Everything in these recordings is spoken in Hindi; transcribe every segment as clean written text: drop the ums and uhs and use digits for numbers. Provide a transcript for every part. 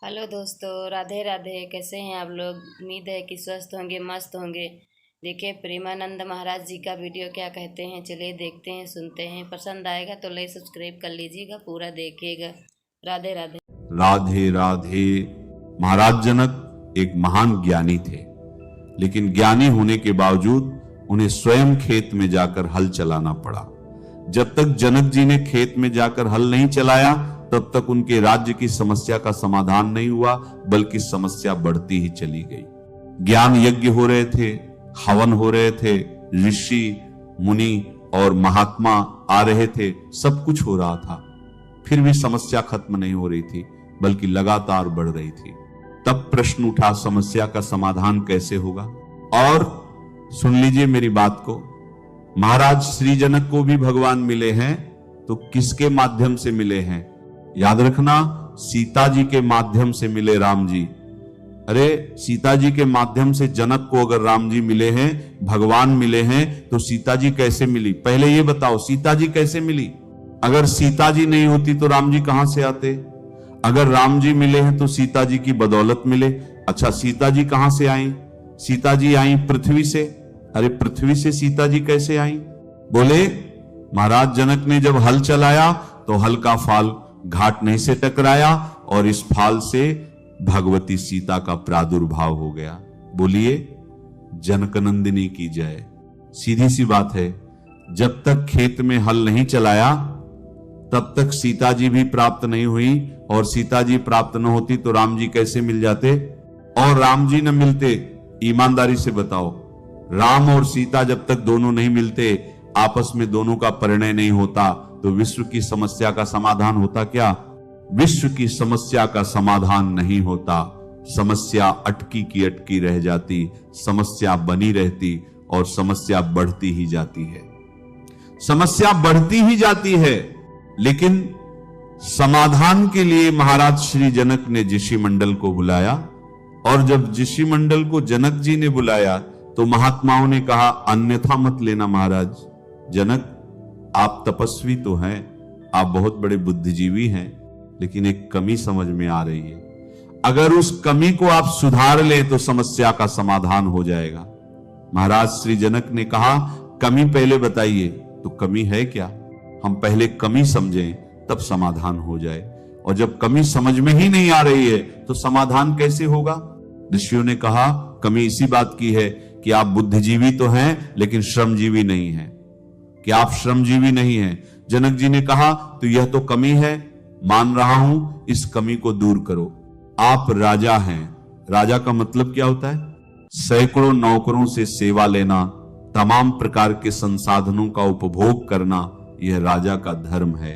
हेलो दोस्तों, राधे राधे। कैसे हैं आप लोग? उम्मीद है कि स्वस्थ होंगे, मस्त होंगे। देखिए, प्रेमानंद महाराज जी का वीडियो क्या कहते हैं, चलिए देखते हैं, सुनते हैं। पसंद आएगा तो लाइक सब्सक्राइब कर लीजिएगा, पूरा देखिएगा। राधे राधे। राधे राधे। महाराज जनक एक महान ज्ञानी थे, लेकिन ज्ञानी होने के बावजूद उन्हें स्वयं खेत में जाकर हल चलाना पड़ा। जब तक जनक जी ने खेत में जाकर हल नहीं चलाया, तब तक उनके राज्य की समस्या का समाधान नहीं हुआ, बल्कि समस्या बढ़ती ही चली गई। ज्ञान यज्ञ हो रहे थे, हवन हो रहे थे, ऋषि मुनि और महात्मा आ रहे थे, सब कुछ हो रहा था, फिर भी समस्या खत्म नहीं हो रही थी, बल्कि लगातार बढ़ रही थी। तब प्रश्न उठा, समस्या का समाधान कैसे होगा? और सुन लीजिए मेरी बात को, महाराज श्री जनक को भी भगवान मिले हैं, तो किसके माध्यम से मिले हैं? याद रखना, सीता जी के माध्यम से मिले राम जी। अरे, सीता जी के माध्यम से जनक को अगर राम जी मिले हैं, भगवान मिले हैं, तो सीता जी कैसे मिली? पहले ये बताओ, सीता जी कैसे मिली? अगर सीता जी नहीं होती तो राम जी कहां से आते? अगर राम जी मिले हैं तो सीता जी की बदौलत मिले। अच्छा, सीता जी कहां से आई? सीता जी आई पृथ्वी से। अरे, पृथ्वी से सीता जी कैसे आई? बोले, महाराज जनक ने जब हल चलाया तो हल का फाल घाट नहीं से टकराया, और इस फाल से भगवती सीता का प्रादुर्भाव हो गया। बोलिए, जनकनंदिनी की जय। सीधी सी बात है, जब तक खेत में हल नहीं चलाया तब तक सीता जी भी प्राप्त नहीं हुई, और सीता जी प्राप्त न होती तो राम जी कैसे मिल जाते? और राम जी न मिलते, ईमानदारी से बताओ, राम और सीता जब तक दोनों नहीं मिलते, आपस में दोनों का परिणय नहीं होता, तो विश्व की समस्या का समाधान होता क्या? विश्व की समस्या का समाधान नहीं होता। समस्या अटकी की अटकी रह जाती, समस्या बनी रहती, और समस्या बढ़ती ही जाती है। समस्या बढ़ती ही जाती है, लेकिन समाधान के लिए महाराज श्री जनक ने ऋषि मंडल को बुलाया, और जब ऋषि मंडल को जनक जी ने बुलाया तो महात्माओं ने कहा, अन्यथा मत लेना महाराज जनक, आप तपस्वी तो हैं, आप बहुत बड़े बुद्धिजीवी हैं, लेकिन एक कमी समझ में आ रही है। अगर उस कमी को आप सुधार ले तो समस्या का समाधान हो जाएगा। महाराज श्री जनक ने कहा, कमी पहले बताइए। तो कमी है क्या? हम पहले कमी समझें, तब समाधान हो जाए। और जब कमी समझ में ही नहीं आ रही है तो समाधान कैसे होगा? ऋषियों ने कहा, कमी इसी बात की है कि आप बुद्धिजीवी तो हैं, लेकिन श्रमजीवी नहीं हैं, कि आप श्रमजीवी नहीं हैं। जनक जी ने कहा, तो यह तो कमी है, मान रहा हूं, इस कमी को दूर करो। आप राजा हैं। राजा का मतलब क्या होता है? सैकड़ों नौकरों से सेवा लेना, तमाम प्रकार के संसाधनों का उपभोग करना, यह राजा का धर्म है।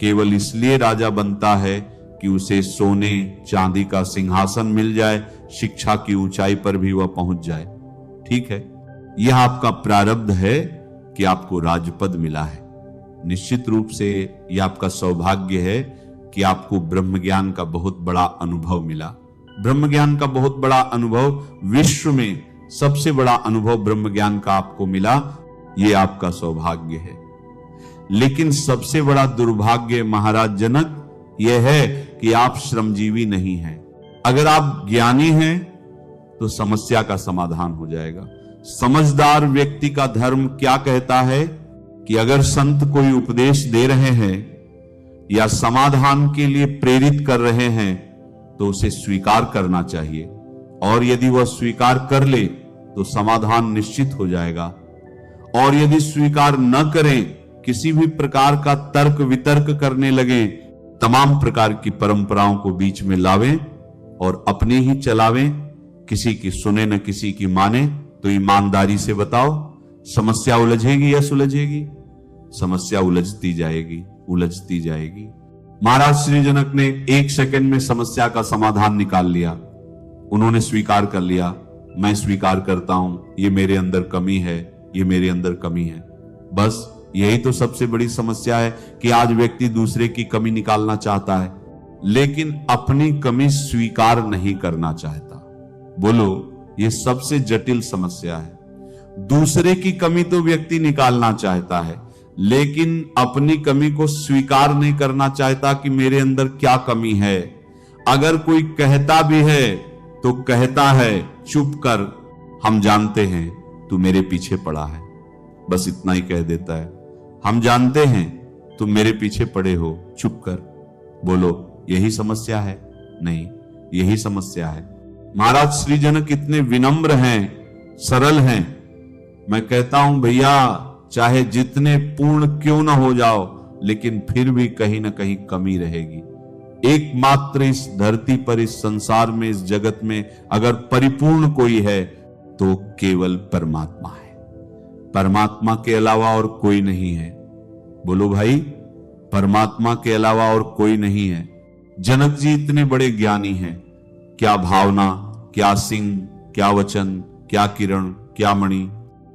केवल इसलिए राजा बनता है कि उसे सोने चांदी का सिंहासन मिल जाए, शिक्षा की ऊंचाई पर भी वह पहुंच जाए। ठीक है, यह आपका प्रारब्ध है कि आपको राजपद मिला है। निश्चित रूप से यह आपका सौभाग्य है कि आपको ब्रह्म ज्ञान का बहुत बड़ा अनुभव मिला। ब्रह्म ज्ञान का बहुत बड़ा अनुभव, विश्व में सबसे बड़ा अनुभव ब्रह्म ज्ञान का आपको मिला, यह आपका सौभाग्य है। लेकिन सबसे बड़ा दुर्भाग्य महाराज जनक यह है कि आप श्रमजीवी नहीं हैं। अगर आप ज्ञानी हैं तो समस्या का समाधान हो जाएगा। समझदार व्यक्ति का धर्म क्या कहता है कि अगर संत कोई उपदेश दे रहे हैं या समाधान के लिए प्रेरित कर रहे हैं तो उसे स्वीकार करना चाहिए, और यदि वह स्वीकार कर ले तो समाधान निश्चित हो जाएगा। और यदि स्वीकार न करें, किसी भी प्रकार का तर्क वितर्क करने लगे, तमाम प्रकार की परंपराओं को बीच में लावें और अपनी ही चलावें, किसी की सुने न किसी की माने, तो ईमानदारी से बताओ, समस्या उलझेगी या सुलझेगी? समस्या उलझती जाएगी, उलझती जाएगी। महाराज श्री जनक ने 1 सेकंड में समस्या का समाधान निकाल लिया। उन्होंने स्वीकार कर लिया, मैं स्वीकार करता हूं, ये मेरे अंदर कमी है, ये मेरे अंदर कमी है। बस यही तो सबसे बड़ी समस्या है कि आज व्यक्ति दूसरे की कमी निकालना चाहता है, लेकिन अपनी कमी स्वीकार नहीं करना चाहता। बोलो, यह सबसे जटिल समस्या है। दूसरे की कमी तो व्यक्ति निकालना चाहता है, लेकिन अपनी कमी को स्वीकार नहीं करना चाहता कि मेरे अंदर क्या कमी है। अगर कोई कहता भी है तो कहता है चुप कर, हम जानते हैं तू मेरे पीछे पड़ा है। बस इतना ही कह देता है, हम जानते हैं तुम मेरे पीछे पड़े हो, चुप कर। बोलो यही समस्या है? नहीं, यही समस्या है। महाराज श्री जनक इतने विनम्र हैं, सरल हैं। मैं कहता हूं भैया, चाहे जितने पूर्ण क्यों ना हो जाओ, लेकिन फिर भी कहीं ना कहीं कमी रहेगी। एकमात्र इस धरती पर, इस संसार में, इस जगत में अगर परिपूर्ण कोई है तो केवल परमात्मा है। परमात्मा के अलावा और कोई नहीं है। बोलो भाई, परमात्मा के अलावा और कोई नहीं है। जनक जी इतने बड़े ज्ञानी हैं, क्या भावना, क्या सिंह, क्या वचन, क्या किरण, क्या मणि,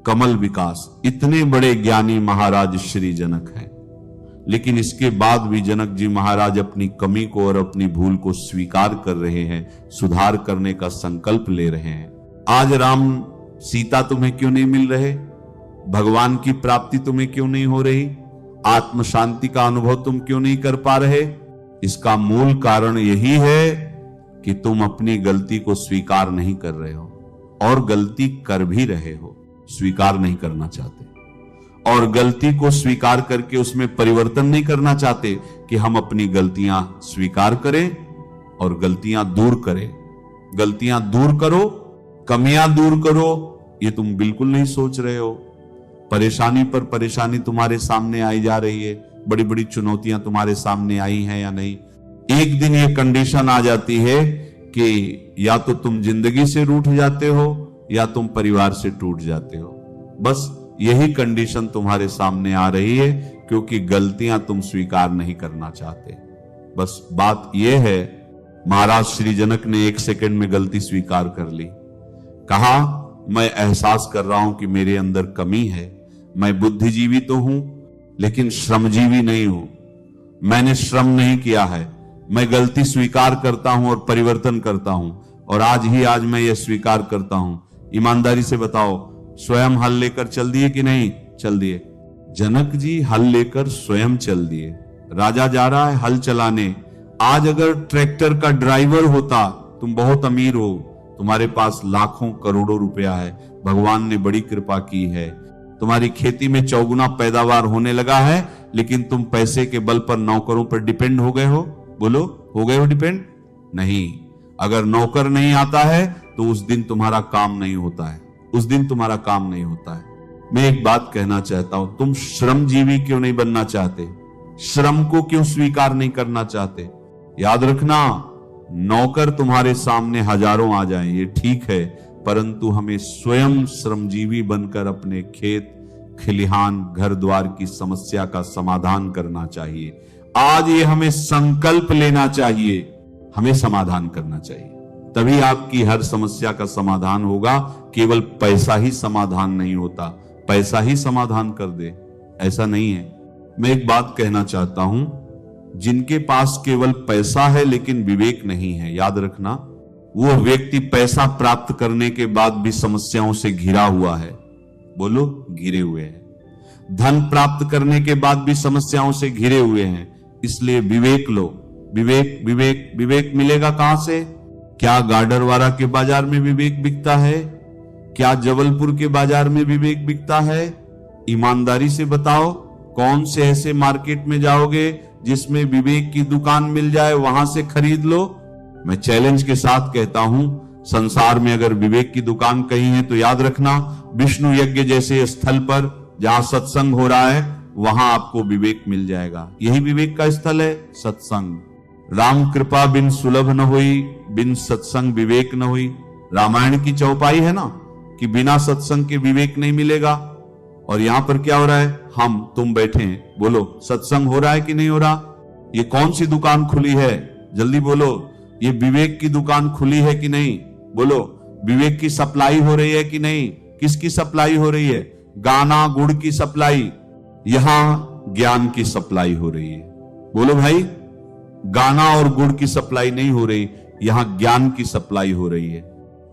कमल विकास, इतने बड़े ज्ञानी महाराज श्री जनक हैं। लेकिन इसके बाद भी जनक जी महाराज अपनी कमी को और अपनी भूल को स्वीकार कर रहे हैं, सुधार करने का संकल्प ले रहे हैं। आज राम सीता तुम्हें क्यों नहीं मिल रहे? भगवान की प्राप्ति तुम्हें क्यों नहीं हो रही? आत्म शांति का अनुभव तुम क्यों नहीं कर पा रहे? इसका मूल कारण यही है कि तुम अपनी गलती को स्वीकार नहीं कर रहे हो, और गलती कर भी रहे हो, स्वीकार नहीं करना चाहते, और गलती को स्वीकार करके उसमें परिवर्तन नहीं करना चाहते कि हम अपनी गलतियां स्वीकार करें और गलतियां दूर करें। गलतियां दूर करो, कमियां दूर करो, ये तुम बिल्कुल नहीं सोच रहे हो। परेशानी पर परेशानी तुम्हारे सामने आई जा रही है, बड़ी बड़ी चुनौतियां तुम्हारे सामने आई हैं या नहीं। एक दिन ये कंडीशन आ जाती है कि या तो तुम जिंदगी से रूठ जाते हो या तुम परिवार से टूट जाते हो। बस यही कंडीशन तुम्हारे सामने आ रही है, क्योंकि गलतियां तुम स्वीकार नहीं करना चाहते। बस बात यह है, महाराज श्री जनक ने 1 सेकंड में गलती स्वीकार कर ली। कहा, मैं एहसास कर रहा हूं कि मेरे अंदर कमी है, मैं बुद्धिजीवी तो हूं लेकिन श्रमजीवी नहीं हूं, मैंने श्रम नहीं किया है। मैं गलती स्वीकार करता हूं और परिवर्तन करता हूं, और आज मैं यह स्वीकार करता हूं। ईमानदारी से बताओ, स्वयं हल लेकर चल दिए कि नहीं चल दिए? जनक जी हल लेकर स्वयं चल दिए। राजा जा रहा है हल चलाने। आज अगर ट्रैक्टर का ड्राइवर होता, तुम बहुत अमीर हो, तुम्हारे पास लाखों करोड़ों रुपया है, भगवान ने बड़ी कृपा की है, तुम्हारी खेती में चौगुना पैदावार होने लगा है, लेकिन तुम पैसे के बल पर नौकरों पर डिपेंड हो गए हो। बोलो, हो गए हो डिपेंड? नहीं। अगर नौकर नहीं आता है तो उस दिन तुम्हारा काम नहीं होता है, उस दिन तुम्हारा काम नहीं होता है। मैं एक बात कहना चाहता हूं, तुम श्रमजीवी क्यों नहीं बनना चाहते? श्रम को क्यों स्वीकार नहीं करना चाहते? याद रखना, नौकर तुम्हारे सामने हजारों आ जाएं, ये ठीक है, परंतु हमें स्वयं श्रमजीवी बनकर अपने खेत खलिहान घर द्वार की समस्या का समाधान करना चाहिए। आज ये हमें संकल्प लेना चाहिए, हमें समाधान करना चाहिए, तभी आपकी हर समस्या का समाधान होगा। केवल पैसा ही समाधान नहीं होता, पैसा ही समाधान कर दे, ऐसा नहीं है। मैं एक बात कहना चाहता हूं, जिनके पास केवल पैसा है लेकिन विवेक नहीं है, याद रखना, वो व्यक्ति पैसा प्राप्त करने के बाद भी समस्याओं से घिरा हुआ है। बोलो, घिरे हुए हैं। धन प्राप्त करने के बाद भी समस्याओं से घिरे हुए हैं। इसलिए विवेक लो। विवेक विवेक विवेक मिलेगा कहां से? क्या गाडरवारा के बाजार में विवेक बिकता है? क्या जबलपुर के बाजार में विवेक बिकता है? ईमानदारी से बताओ, कौन से ऐसे मार्केट में जाओगे जिसमें विवेक की दुकान मिल जाए, वहां से खरीद लो। मैं चैलेंज के साथ कहता हूं, संसार में अगर विवेक की दुकान कहीं है तो याद रखना, विष्णु यज्ञ जैसे स्थल पर जहां सत्संग हो रहा है, वहां आपको विवेक मिल जाएगा। यही विवेक का स्थल है, सत्संग। राम कृपा बिन सुलभ न हुई, बिन सत्संग विवेक न हुई। रामायण की चौपाई है ना कि बिना सत्संग के विवेक नहीं मिलेगा। और यहां पर क्या हो रहा है? हम तुम बैठे हैं, बोलो सत्संग हो रहा है कि नहीं हो रहा? ये कौन सी दुकान खुली है? जल्दी बोलो, ये विवेक की दुकान खुली है कि नहीं? बोलो, विवेक की सप्लाई हो रही है कि नहीं? किसकी सप्लाई हो रही है? गाना गुड़ की सप्लाई, यहां ज्ञान की सप्लाई हो रही है। बोलो भाई, गाना और गुड़ की सप्लाई नहीं हो रही, यहां ज्ञान की सप्लाई हो रही है।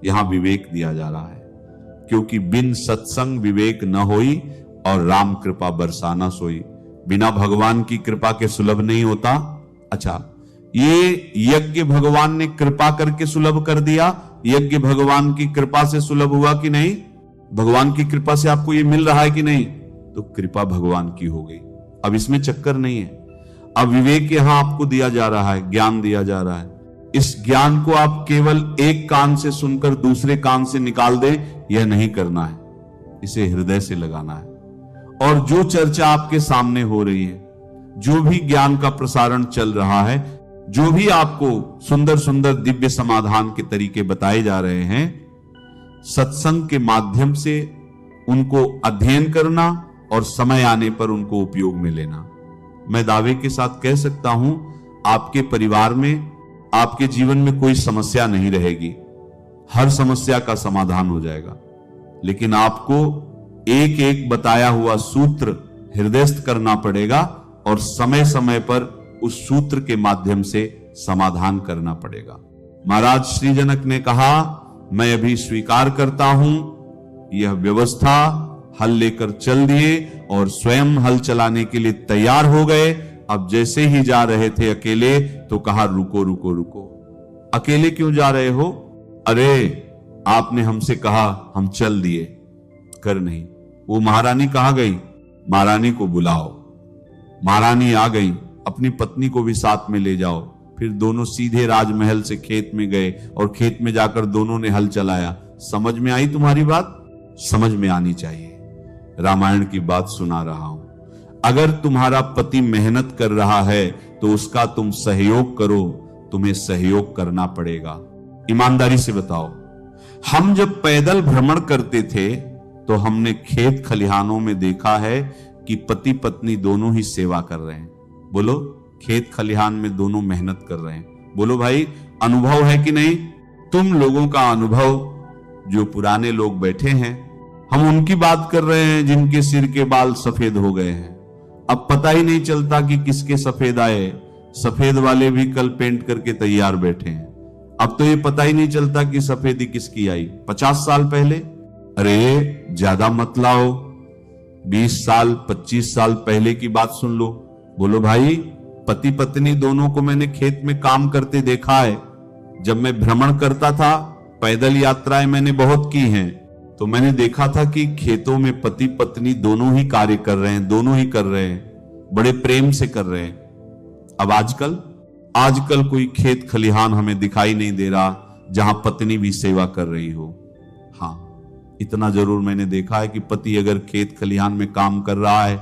यहां विवेक दिया जा रहा है, क्योंकि बिन सत्संग विवेक न होई और राम कृपा बरसाना सोई। बिना भगवान की कृपा के सुलभ नहीं होता। अच्छा, ये यज्ञ भगवान ने कृपा करके सुलभ कर दिया, यज्ञ भगवान की कृपा से सुलभ हुआ कि नहीं? भगवान की कृपा से आपको ये मिल रहा है कि नहीं? तो कृपा भगवान की हो गई। अब इसमें चक्कर नहीं है। अब विवेक यहां आपको दिया जा रहा है, ज्ञान दिया जा रहा है। इस ज्ञान को आप केवल एक कान से सुनकर दूसरे कान से निकाल दें, यह नहीं करना है, इसे हृदय से लगाना है। और जो चर्चा आपके सामने हो रही है, जो भी ज्ञान का प्रसारण चल रहा है, जो भी आपको सुंदर सुंदर दिव्य समाधान के तरीके बताए जा रहे हैं, सत्संग के माध्यम से उनको अध्ययन करना और समय आने पर उनको उपयोग में लेना। मैं दावे के साथ कह सकता हूं, आपके परिवार में, आपके जीवन में कोई समस्या नहीं रहेगी, हर समस्या का समाधान हो जाएगा। लेकिन आपको एक एक बताया हुआ सूत्र हृदयस्थ करना पड़ेगा और समय समय पर उस सूत्र के माध्यम से समाधान करना पड़ेगा। महाराज श्री जनक ने कहा, मैं अभी स्वीकार करता हूं, यह व्यवस्था हल लेकर चल दिए और स्वयं हल चलाने के लिए तैयार हो गए। अब जैसे ही जा रहे थे अकेले, तो कहा रुको रुको रुको, अकेले क्यों जा रहे हो? अरे आपने हमसे कहा, हम चल दिए, कर नहीं। वो महारानी कहां गई? महारानी को बुलाओ। महारानी आ गई, अपनी पत्नी को भी साथ में ले जाओ। फिर दोनों सीधे राजमहल से खेत में गए और खेत में जाकर दोनों ने हल चलाया। समझ में आई तुम्हारी बात? समझ में आनी चाहिए। रामायण की बात सुना रहा हूं। अगर तुम्हारा पति मेहनत कर रहा है तो उसका तुम सहयोग करो, तुम्हें सहयोग करना पड़ेगा। ईमानदारी से बताओ, हम जब पैदल भ्रमण करते थे तो हमने खेत खलिहानों में देखा है कि पति पत्नी दोनों ही सेवा कर रहे हैं। बोलो, खेत खलिहान में दोनों मेहनत कर रहे हैं। बोलो भाई, अनुभव है कि नहीं? तुम लोगों का अनुभव, जो पुराने लोग बैठे हैं, हम उनकी बात कर रहे हैं जिनके सिर के बाल सफेद हो गए हैं। अब पता ही नहीं चलता कि किसके सफेद आए। सफेद वाले भी कल पेंट करके तैयार बैठे हैं। अब तो ये पता ही नहीं चलता कि सफेदी किसकी आई। 50 साल पहले, अरे ज्यादा मत लाओ, 20 साल 25 साल पहले की बात सुन लो। बोलो भाई, पति पत्नी दोनों को मैंने खेत में काम करते देखा है। जब मैं भ्रमण करता था, पैदल यात्राएं मैंने बहुत की हैं, तो मैंने देखा था कि खेतों में पति पत्नी दोनों ही कार्य कर रहे हैं, दोनों ही कर रहे हैं, बड़े प्रेम से कर रहे हैं। अब आजकल कोई खेत खलिहान हमें दिखाई नहीं दे रहा जहां पत्नी भी सेवा कर रही हो। हाँ, इतना जरूर मैंने देखा है कि पति अगर खेत खलिहान में काम कर रहा है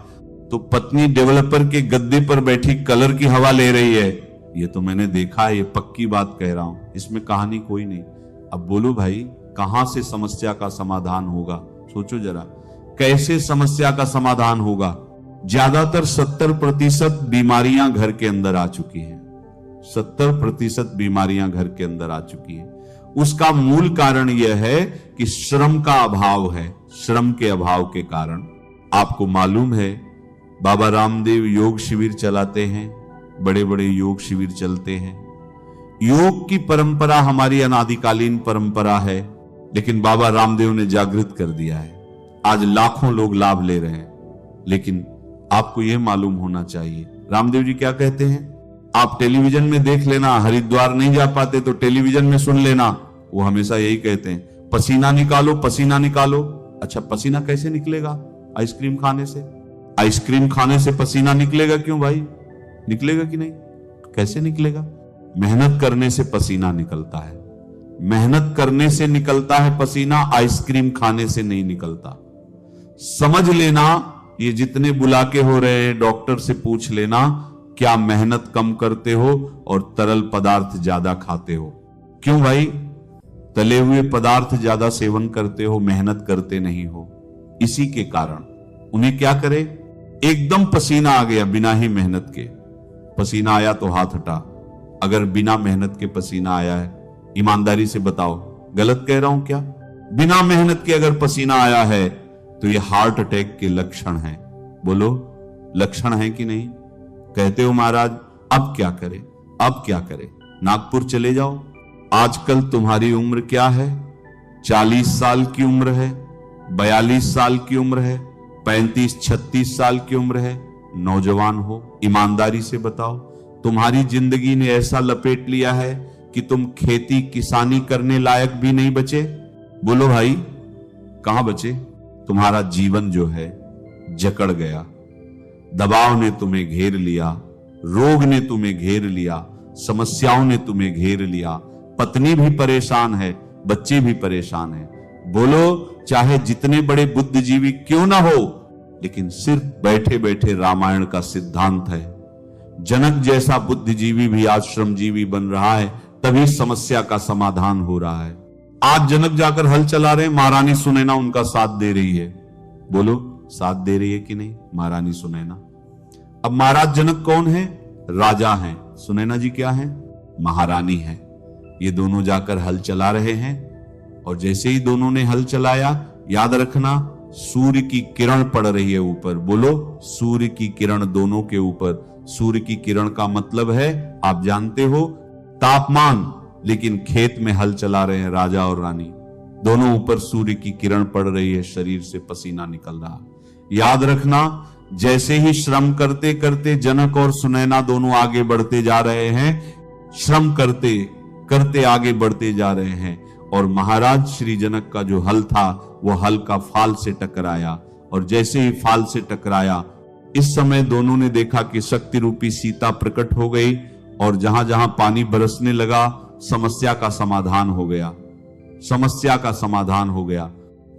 तो पत्नी डेवलपर के गद्दे पर बैठी कलर की हवा ले रही है। ये तो मैंने देखा है, ये पक्की बात कह रहा हूं, इसमें कहानी कोई नहीं। अब बोलो भाई, कहां से समस्या का समाधान होगा? सोचो जरा, कैसे समस्या का समाधान होगा? ज्यादातर 70% बीमारियां घर के अंदर आ चुकी हैं। 70% बीमारियां घर के अंदर आ चुकी हैं। उसका मूल कारण यह है कि श्रम का अभाव है। श्रम के अभाव के कारण, आपको मालूम है, बाबा रामदेव योग शिविर चलाते हैं, बड़े बड़े योग शिविर चलते हैं। योग की परंपरा हमारी अनादिकालीन परंपरा है, लेकिन बाबा रामदेव ने जागृत कर दिया है। आज लाखों लोग लाभ ले रहे हैं। लेकिन आपको यह मालूम होना चाहिए, रामदेव जी क्या कहते हैं? आप टेलीविजन में देख लेना, हरिद्वार नहीं जा पाते तो टेलीविजन में सुन लेना, वो हमेशा यही कहते हैं, पसीना निकालो, पसीना निकालो। अच्छा, पसीना कैसे निकलेगा? आइसक्रीम खाने से। आइसक्रीम खाने से पसीना निकलेगा क्यों भाई? निकलेगा कि नहीं? कैसे निकलेगा? मेहनत करने से पसीना निकलता है। मेहनत करने से निकलता है पसीना, आइसक्रीम खाने से नहीं निकलता। समझ लेना, ये जितने बुलाके हो रहे हैं, डॉक्टर से पूछ लेना, क्या मेहनत कम करते हो और तरल पदार्थ ज्यादा खाते हो? क्यों भाई? तले हुए पदार्थ ज्यादा सेवन करते हो, मेहनत करते नहीं हो। इसी के कारण उन्हें क्या करे, एकदम पसीना आ गया बिना ही मेहनत के। पसीना आया तो हाथ हटा। अगर बिना मेहनत के पसीना आया है, ईमानदारी से बताओ, गलत कह रहा हूं क्या? बिना मेहनत के अगर पसीना आया है तो ये हार्ट अटैक के लक्षण हैं। बोलो, लक्षण है कि नहीं? कहते हो महाराज, अब क्या करें, अब क्या करें? नागपुर चले जाओ। आजकल तुम्हारी उम्र क्या है? 40 साल की उम्र है, 42 साल की उम्र है, 35-36 साल की उम्र है, नौजवान हो। ईमानदारी से बताओ, तुम्हारी जिंदगी ने ऐसा लपेट लिया है कि तुम खेती किसानी करने लायक भी नहीं बचे। बोलो भाई, कहां बचे? तुम्हारा जीवन जो है जकड़ गया, दबाव ने तुम्हें घेर लिया, रोग ने तुम्हें घेर लिया, समस्याओं ने तुम्हें घेर लिया, पत्नी भी परेशान है, बच्चे भी परेशान है। बोलो, चाहे जितने बड़े बुद्धिजीवी क्यों ना हो, लेकिन सिर्फ बैठे बैठे रामायण का सिद्धांत है। जनक जैसा बुद्धिजीवी भी आज श्रमजीवी बन रहा है, तभी समस्या का समाधान हो रहा है। आज जनक जाकर हल चला रहे, महारानी सुनैना उनका साथ दे रही है। बोलो, साथ दे रही है कि नहीं महारानी सुनैना? अब महाराज जनक कौन है? राजा हैं। सुनैना जी क्या है? महारानी है। ये दोनों जाकर हल चला रहे हैं, और जैसे ही दोनों ने हल चलाया, याद रखना, सूर्य की किरण पड़ रही है ऊपर। बोलो, सूर्य की किरण दोनों के ऊपर। सूर्य की किरण का मतलब है, आप जानते हो, तापमान। लेकिन खेत में हल चला रहे हैं राजा और रानी, दोनों ऊपर सूर्य की किरण पड़ रही है, शरीर से पसीना निकल रहा। याद रखना, जैसे ही श्रम करते करते जनक और सुनैना दोनों आगे बढ़ते जा रहे हैं, श्रम करते करते आगे बढ़ते जा रहे हैं, और महाराज श्री जनक का जो हल था वो हल का फाल से टकराया। और जैसे ही फाल से टकराया, इस समय दोनों ने देखा कि शक्ति रूपी सीता प्रकट हो गई, और जहां जहां पानी बरसने लगा, समस्या का समाधान हो गया। समस्या का समाधान हो गया।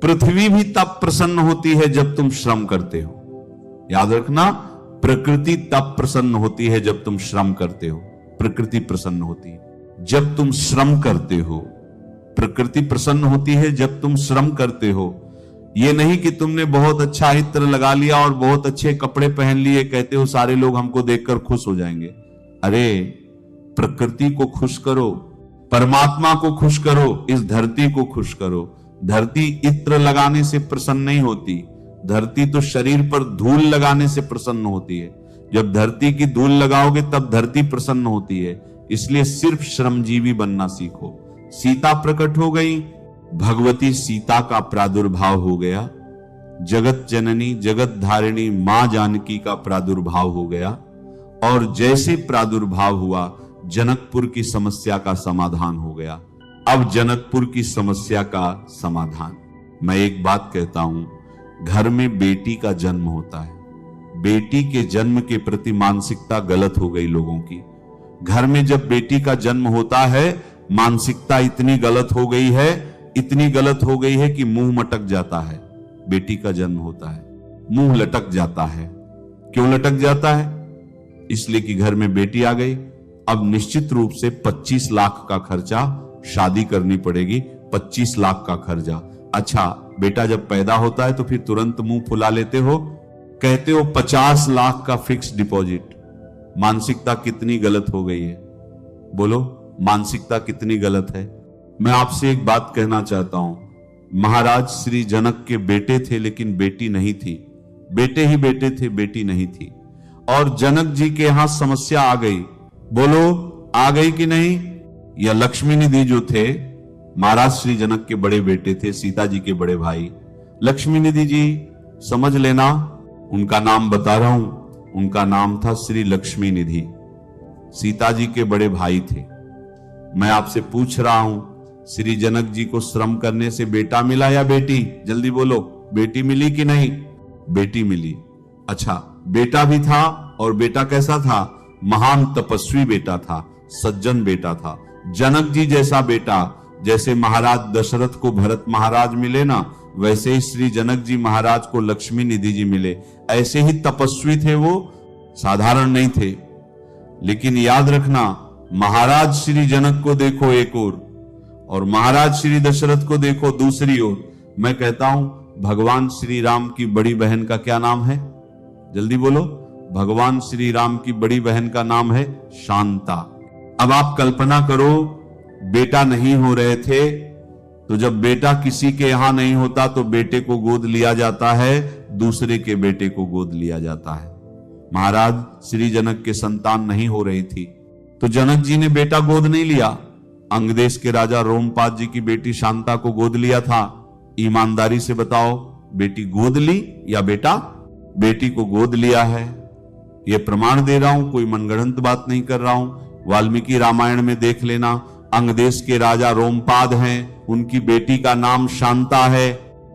पृथ्वी भी तब प्रसन्न होती है जब तुम श्रम करते हो। याद रखना, प्रकृति तब प्रसन्न होती है जब तुम श्रम करते हो। प्रकृति प्रसन्न होती है जब तुम श्रम करते हो। प्रकृति प्रसन्न होती है जब तुम श्रम करते हो। ये नहीं कि तुमने बहुत अच्छा इत्र लगा लिया और बहुत अच्छे कपड़े पहन लिए, कहते हो सारे लोग हमको देखकर खुश हो जाएंगे। अरे, प्रकृति को खुश करो, परमात्मा को खुश करो, इस धरती को खुश करो। धरती इत्र लगाने से प्रसन्न नहीं होती, धरती तो शरीर पर धूल लगाने से प्रसन्न होती है। जब धरती की धूल लगाओगे तब धरती प्रसन्न होती है। इसलिए सिर्फ श्रमजीवी बनना सीखो। सीता प्रकट हो गई, भगवती सीता का प्रादुर्भाव हो गया, जगत जननी जगत धारिणी मां जानकी का प्रादुर्भाव हो गया, और जैसे प्रादुर्भाव हुआ, जनकपुर की समस्या का समाधान हो गया। अब जनकपुर की समस्या का समाधान, मैं एक बात कहता हूं, घर में बेटी का जन्म होता है, बेटी के जन्म के प्रति मानसिकता गलत हो गई लोगों की। घर में जब बेटी का जन्म होता है, मानसिकता इतनी गलत हो गई है, इतनी गलत हो गई है कि मुंह मटक जाता है। बेटी का जन्म होता है, मुंह लटक जाता है। क्यों लटक जाता है? इसलिए कि घर में बेटी आ गई। अब निश्चित रूप से 25 लाख का खर्चा, शादी करनी पड़ेगी, 25 लाख का खर्चा। अच्छा, बेटा जब पैदा होता है तो फिर तुरंत मुंह फुला लेते हो, कहते हो 50 लाख का फिक्स डिपॉजिट। मानसिकता कितनी गलत हो गई है? बोलो, मानसिकता कितनी गलत है? मैं आपसे एक बात कहना चाहता हूं, महाराज श्री जनक के बेटे थे लेकिन बेटी नहीं थी। बेटे ही बेटे थे, बेटी नहीं थी। और जनक जी के यहां समस्या आ गई। बोलो, आ गई कि नहीं? या लक्ष्मी निधि जो थे, महाराज श्री जनक के बड़े बेटे थे, सीता जी के बड़े भाई। लक्ष्मी निधि जी समझ लेना, उनका नाम बता रहा हूं, उनका नाम था श्री लक्ष्मी निधि। सीता जी के बड़े भाई थे। मैं आपसे पूछ रहा हूं, श्री जनक जी को श्रम करने से बेटा मिला या बेटी? जल्दी बोलो, बेटी मिली कि नहीं? बेटी मिली। अच्छा, बेटा भी था, और बेटा कैसा था? महान तपस्वी बेटा था, सज्जन बेटा था। जनक जी जैसा बेटा, जैसे महाराज दशरथ को भरत महाराज मिले ना, वैसे ही श्री जनक जी महाराज को लक्ष्मी निधि जी मिले। ऐसे ही तपस्वी थे वो, साधारण नहीं थे। लेकिन याद रखना, महाराज श्री जनक को देखो एक और महाराज श्री दशरथ को देखो दूसरी ओर। मैं कहता हूं, भगवान श्री राम की बड़ी बहन का क्या नाम है? जल्दी बोलो। भगवान श्री राम की बड़ी बहन का नाम है शांता। अब आप कल्पना करो, बेटा नहीं हो रहे थे, तो जब बेटा किसी के यहां नहीं होता तो बेटे को गोद लिया जाता है, दूसरे के बेटे को गोद लिया जाता है। महाराज श्री जनक के संतान नहीं हो रही थी, तो जनक जी ने बेटा गोद नहीं लिया। अंगदेश के राजा रोमपाद जी की बेटी शांता को गोद लिया था। ईमानदारी से बताओ, बेटी गोद ली या बेटा? बेटी को गोद लिया है। ये प्रमाण दे रहा हूं, कोई मनगढ़ंत बात नहीं कर रहा हूं। वाल्मीकि रामायण में देख लेना, अंग देश के राजा रोमपाद हैं, उनकी बेटी का नाम शांता है,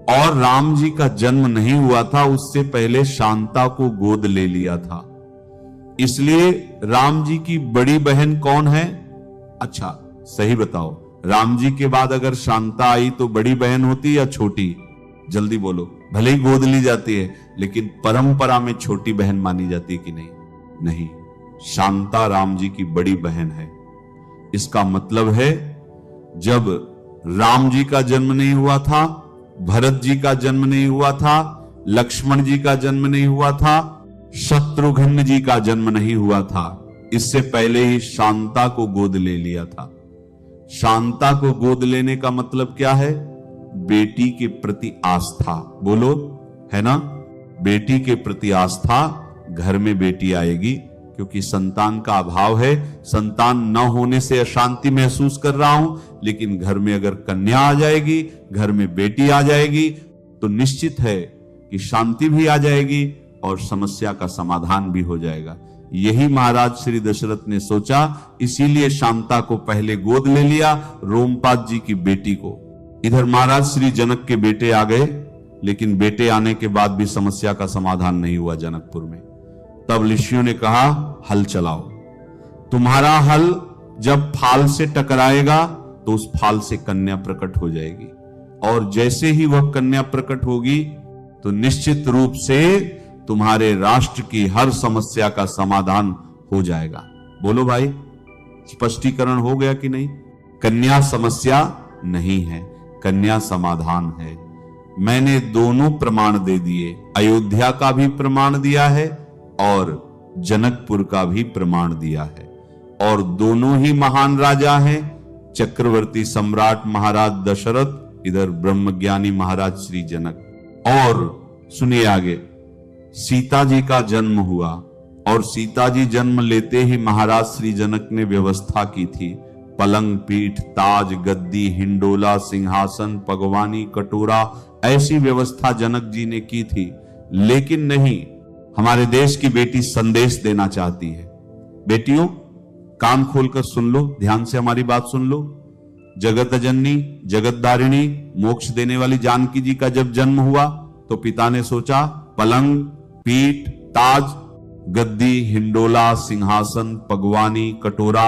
और राम जी का जन्म नहीं हुआ था उससे पहले शांता को गोद ले लिया था। इसलिए राम जी की बड़ी बहन कौन है? अच्छा सही बताओ, राम जी के बाद अगर शांता आई तो बड़ी बहन होती या छोटी? जल्दी बोलो। भले ही गोद ली जाती है लेकिन परंपरा में छोटी बहन मानी जाती है कि नहीं? नहीं, शांता राम जी की बड़ी बहन है। इसका मतलब है जब राम जी का जन्म नहीं हुआ था, भरत जी का जन्म नहीं हुआ था, लक्ष्मण जी का जन्म नहीं हुआ था, शत्रुघ्न जी का जन्म नहीं हुआ था, इससे पहले ही शांता को गोद ले लिया था। शांता को गोद लेने का मतलब क्या है? बेटी के प्रति आस्था। बोलो, है ना? बेटी के प्रति आस्था। घर में बेटी आएगी क्योंकि संतान का अभाव है, संतान न होने से अशांति महसूस कर रहा हूं, लेकिन घर में अगर कन्या आ जाएगी, घर में बेटी आ जाएगी तो निश्चित है कि शांति भी आ जाएगी और समस्या का समाधान भी हो जाएगा। यही महाराज श्री दशरथ ने सोचा, इसीलिए शांता को पहले गोद ले लिया, रोमपाद जी की बेटी को। इधर महाराज श्री जनक के बेटे आ गए, लेकिन बेटे आने के बाद भी समस्या का समाधान नहीं हुआ जनकपुर में। तब ऋषियों ने कहा, हल चलाओ। तुम्हारा हल जब फाल से टकराएगा तो उस फाल से कन्या प्रकट हो जाएगी, और जैसे ही वह कन्या प्रकट होगी तो निश्चित रूप से तुम्हारे राष्ट्र की हर समस्या का समाधान हो जाएगा। बोलो भाई, स्पष्टीकरण हो गया कि नहीं? कन्या समस्या नहीं है, कन्या समाधान है। मैंने दोनों प्रमाण दे दिए, अयोध्या का भी प्रमाण दिया है और जनकपुर का भी प्रमाण दिया है, और दोनों ही महान राजा हैं। चक्रवर्ती सम्राट महाराज दशरथ, इधर ब्रह्मज्ञानी महाराज श्री जनक। और सुनिए आगे, सीता जी का जन्म हुआ, और सीता जी जन्म लेते ही महाराज श्री जनक ने व्यवस्था की थी। पलंग, पीठ, ताज, गद्दी, हिंडोला, सिंहासन, पगवानी, कटोरा, ऐसी व्यवस्था जनक जी ने की थी। लेकिन नहीं, हमारे देश की बेटी संदेश देना चाहती है। बेटियों, कान खोलकर सुन लो, ध्यान से हमारी बात सुन लो। जगत जननी, जगतधारिणी, मोक्ष देने वाली जानकी जी का जब जन्म हुआ तो पिता ने सोचा, पलंग, पीठ, ताज, गद्दी, हिंडोला, सिंहासन, पगवानी, कटोरा।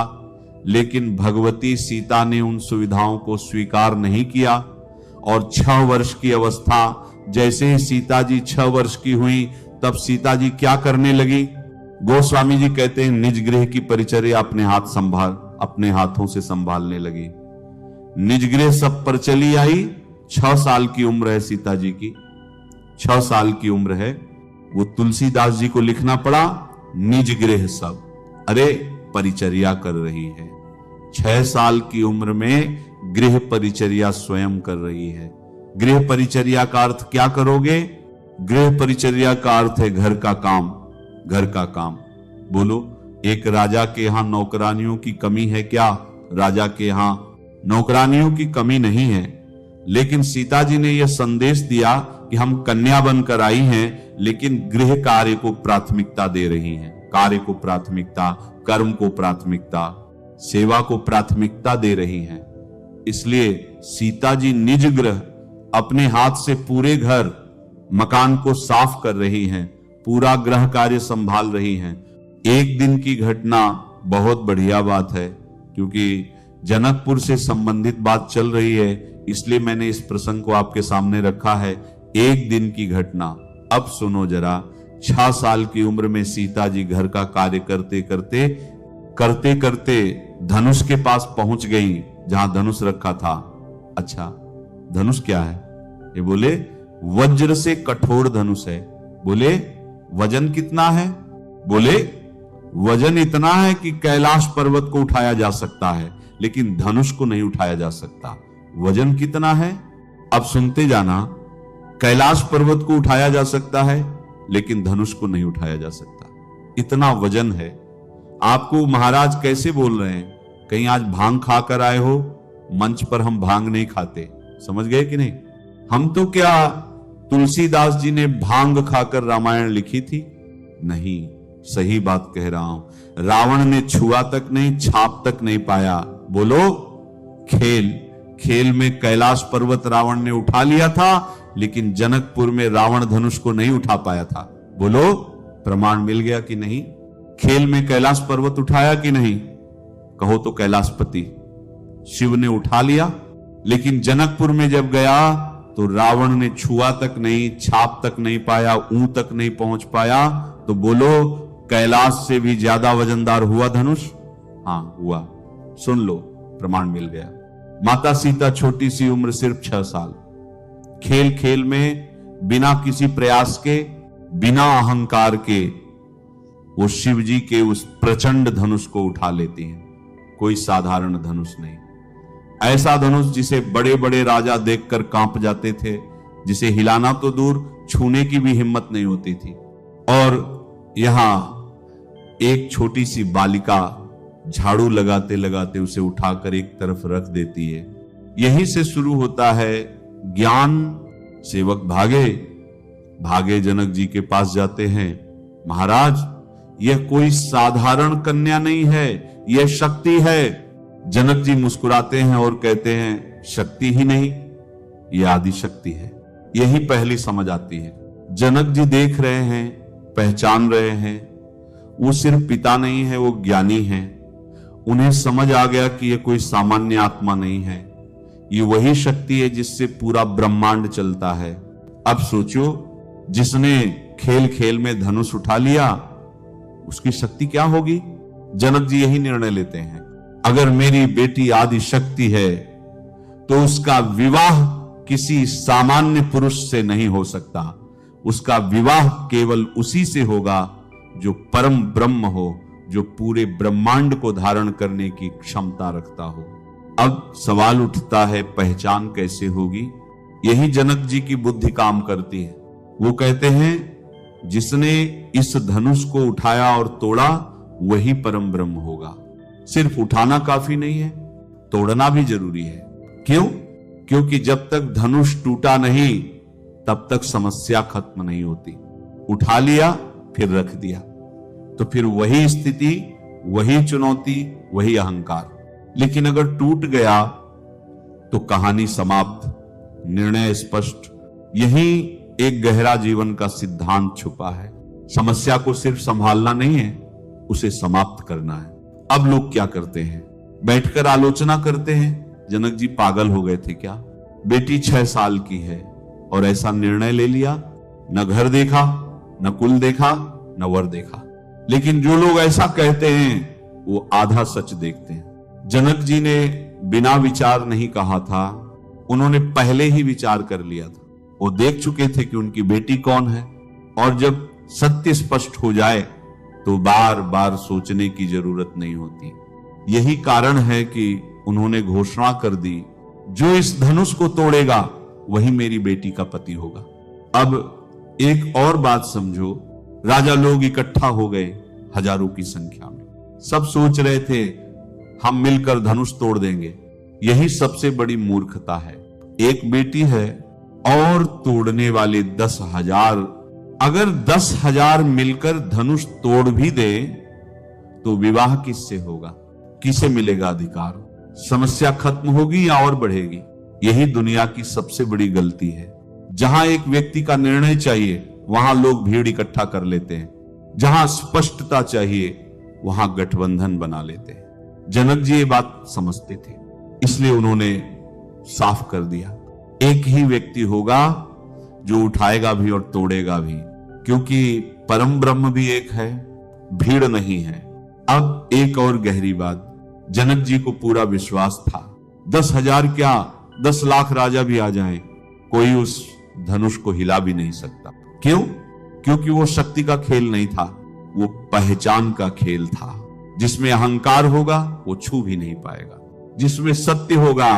लेकिन भगवती सीता ने उन सुविधाओं को स्वीकार नहीं किया, और 6 वर्ष की अवस्था, जैसे ही सीता जी 6 वर्ष की हुई तब सीता जी क्या करने लगी? गोस्वामी जी कहते हैं, निज गृह की परिचर्या अपने हाथों से संभालने लगी। निज गृह सब पर चली आई। 6 साल की उम्र है सीता जी की, 6 साल की उम्र है। वो तुलसीदास जी को लिखना पड़ा, निज गृह सब, अरे परिचर्या कर रही है। 6 साल की उम्र में गृह परिचर्या स्वयं कर रही है। गृह परिचर्या का अर्थ क्या करोगे? गृह परिचर्या का अर्थ है घर का काम, घर का काम। बोलो, एक राजा के यहां नौकरानियों की कमी है क्या? राजा के यहां नौकरानियों की कमी नहीं है, लेकिन सीता जी ने यह संदेश दिया कि हम कन्या बनकर आई हैं, लेकिन गृह कार्य को प्राथमिकता दे रही हैं। कार्य को प्राथमिकता, कर्म को प्राथमिकता, सेवा को प्राथमिकता दे रही हैं। इसलिए सीता जी निज गृह, अपने हाथ से पूरे घर, मकान को साफ कर रही हैं, पूरा गृह कार्य संभाल रही हैं। एक दिन की घटना बहुत बढ़िया बात है, क्योंकि जनकपुर से संबंधित बात चल रही है, इसलिए मैंने इस प्रसंग को आपके सामने रखा है। एक दिन की घटना। अब सुनो जरा, 6 साल की उम्र में सीता जी घर का कार्य करते करते धनुष के पास पहुंच गई, जहां धनुष रखा था। अच्छा, धनुष क्या है? ये बोले वज्र से कठोर धनुष है। बोले वजन कितना है? बोले वजन इतना है कि कैलाश पर्वत को उठाया जा सकता है, लेकिन धनुष को नहीं उठाया जा सकता। वजन कितना है? अब सुनते जाना। कैलाश पर्वत को उठाया जा सकता है, लेकिन धनुष को नहीं उठाया जा सकता। इतना वजन है। आपको महाराज कैसे बोल रहे हैं? कहीं आज भांग खाकर आए हो? मंच पर हम भांग नहीं खाते, समझ गए कि नहीं? हम तो क्या तुलसीदास जी ने भांग खाकर रामायण लिखी थी? नहीं, सही बात कह रहा हूं। रावण ने छुआ तक नहीं, छाप तक नहीं पाया। बोलो, खेल में कैलाश पर्वत रावण ने उठा लिया था, लेकिन जनकपुर में रावण धनुष को नहीं उठा पाया था। बोलो, प्रमाण मिल गया कि नहीं? खेल में कैलाश पर्वत उठाया कि नहीं? कहो तो कैलाशपति शिव ने उठा लिया, लेकिन जनकपुर में जब गया तो रावण ने छुआ तक नहीं, छाप तक नहीं पाया, ऊं तक नहीं पहुंच पाया। तो बोलो, कैलाश से भी ज्यादा वजनदार हुआ धनुष? हाँ हुआ। सुन लो, प्रमाण मिल गया। माता सीता छोटी सी उम्र, सिर्फ 6 साल, खेल में बिना किसी प्रयास के, बिना अहंकार के वो शिव जी के उस प्रचंड धनुष को उठा लेती हैं। कोई साधारण धनुष नहीं, ऐसा धनुष जिसे बड़े बड़े राजा देखकर कांप जाते थे, जिसे हिलाना तो दूर, छूने की भी हिम्मत नहीं होती थी। और यहां एक छोटी सी बालिका झाड़ू लगाते लगाते उसे उठाकर एक तरफ रख देती है। यहीं से शुरू होता है ज्ञान। सेवक भागे जनक जी के पास जाते हैं। महाराज, यह कोई साधारण कन्या नहीं है, यह शक्ति है। जनक जी मुस्कुराते हैं और कहते हैं, शक्ति ही नहीं, यह आदि शक्ति है। यही पहली समझ आती है। जनक जी देख रहे हैं, पहचान रहे हैं, वो सिर्फ पिता नहीं है, वो ज्ञानी है। उन्हें समझ आ गया कि यह कोई सामान्य आत्मा नहीं है, ये वही शक्ति है जिससे पूरा ब्रह्मांड चलता है। अब सोचो, जिसने खेल में धनुष उठा लिया, उसकी शक्ति क्या होगी? जनक जी यही निर्णय लेते हैं, अगर मेरी बेटी आदि शक्ति है तो उसका विवाह किसी सामान्य पुरुष से नहीं हो सकता। उसका विवाह केवल उसी से होगा जो परम ब्रह्म हो, जो पूरे ब्रह्मांड को धारण करने की क्षमता रखता हो। अब सवाल उठता है, पहचान कैसे होगी? यही जनक जी की बुद्धि काम करती है। वो कहते हैं, जिसने इस धनुष को उठाया और तोड़ा, वही परम ब्रह्म होगा। सिर्फ उठाना काफी नहीं है, तोड़ना भी जरूरी है। क्यों? क्योंकि जब तक धनुष टूटा नहीं, तब तक समस्या खत्म नहीं होती। उठा लिया, फिर रख दिया, तो फिर वही स्थिति, वही चुनौती, वही अहंकार। लेकिन अगर टूट गया तो कहानी समाप्त, निर्णय स्पष्ट। यही एक गहरा जीवन का सिद्धांत छुपा है। समस्या को सिर्फ संभालना नहीं है, उसे समाप्त करना है। अब लोग क्या करते हैं? बैठकर आलोचना करते हैं, जनक जी पागल हो गए थे क्या? बेटी 6 साल की है और ऐसा निर्णय ले लिया, न घर देखा, न कुल देखा, न वर देखा। लेकिन जो लोग ऐसा कहते हैं, वो आधा सच देखते हैं। जनक जी ने बिना विचार नहीं कहा था, उन्होंने पहले ही विचार कर लिया था। वो देख चुके थे कि उनकी बेटी कौन है, और जब सत्य स्पष्ट हो जाए तो बार बार सोचने की जरूरत नहीं होती। यही कारण है कि उन्होंने घोषणा कर दी, जो इस धनुष को तोड़ेगा वही मेरी बेटी का पति होगा। अब एक और बात समझो, राजा लोग इकट्ठा हो गए हजारों की संख्या में। सब सोच रहे थे हम मिलकर धनुष तोड़ देंगे। यही सबसे बड़ी मूर्खता है। एक बेटी है और तोड़ने वाले 10,000। अगर 10,000 मिलकर धनुष तोड़ भी दे तो विवाह किससे होगा? किसे मिलेगा अधिकार? समस्या खत्म होगी या और बढ़ेगी? यही दुनिया की सबसे बड़ी गलती है। जहां एक व्यक्ति का निर्णय चाहिए, वहां लोग भीड़ इकट्ठा कर लेते हैं। जहां स्पष्टता चाहिए, वहां गठबंधन बना लेते हैं। जनक जी ये बात समझते थे, इसलिए उन्होंने साफ कर दिया, एक ही व्यक्ति होगा जो उठाएगा भी और तोड़ेगा भी, क्योंकि परम ब्रह्म भी एक है, भीड़ नहीं है। अब एक और गहरी बात, जनक जी को पूरा विश्वास था, 10,000 क्या 10 लाख राजा भी आ जाएं, कोई उस धनुष को हिला भी नहीं सकता। क्यों? क्योंकि वो शक्ति का खेल नहीं था, वो पहचान का खेल था। जिसमें अहंकार होगा वो छू भी नहीं पाएगा, जिसमें सत्य होगा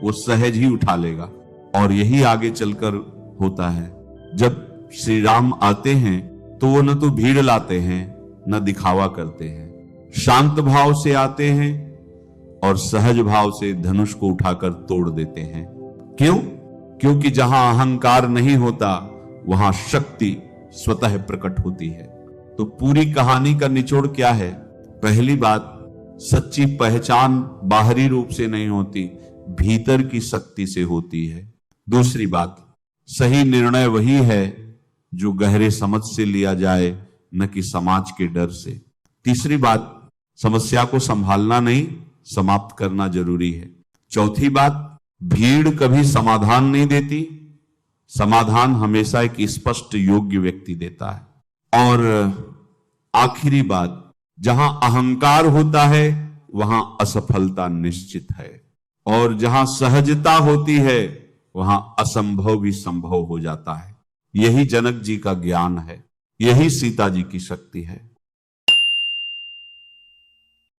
वो सहज ही उठा लेगा। और यही आगे चलकर होता है। जब श्री राम आते हैं तो वो न तो भीड़ लाते हैं न दिखावा करते हैं, शांत भाव से आते हैं और सहज भाव से धनुष को उठाकर तोड़ देते हैं। क्यों? क्योंकि जहां अहंकार नहीं होता वहां शक्ति स्वतः प्रकट होती है। तो पूरी कहानी का निचोड़ क्या है? पहली बात, सच्ची पहचान बाहरी रूप से नहीं होती, भीतर की शक्ति से होती है। दूसरी बात, सही निर्णय वही है जो गहरे समझ से लिया जाए, न कि समाज के डर से। तीसरी बात, समस्या को संभालना नहीं, समाप्त करना जरूरी है। चौथी बात, भीड़ कभी समाधान नहीं देती, समाधान हमेशा एक स्पष्ट योग्य व्यक्ति देता है। और आखिरी बात, जहां अहंकार होता है वहां असफलता निश्चित है, और जहां सहजता होती है वहां असंभव भी संभव हो जाता है। यही जनक जी का ज्ञान है, यही सीता जी की शक्ति है।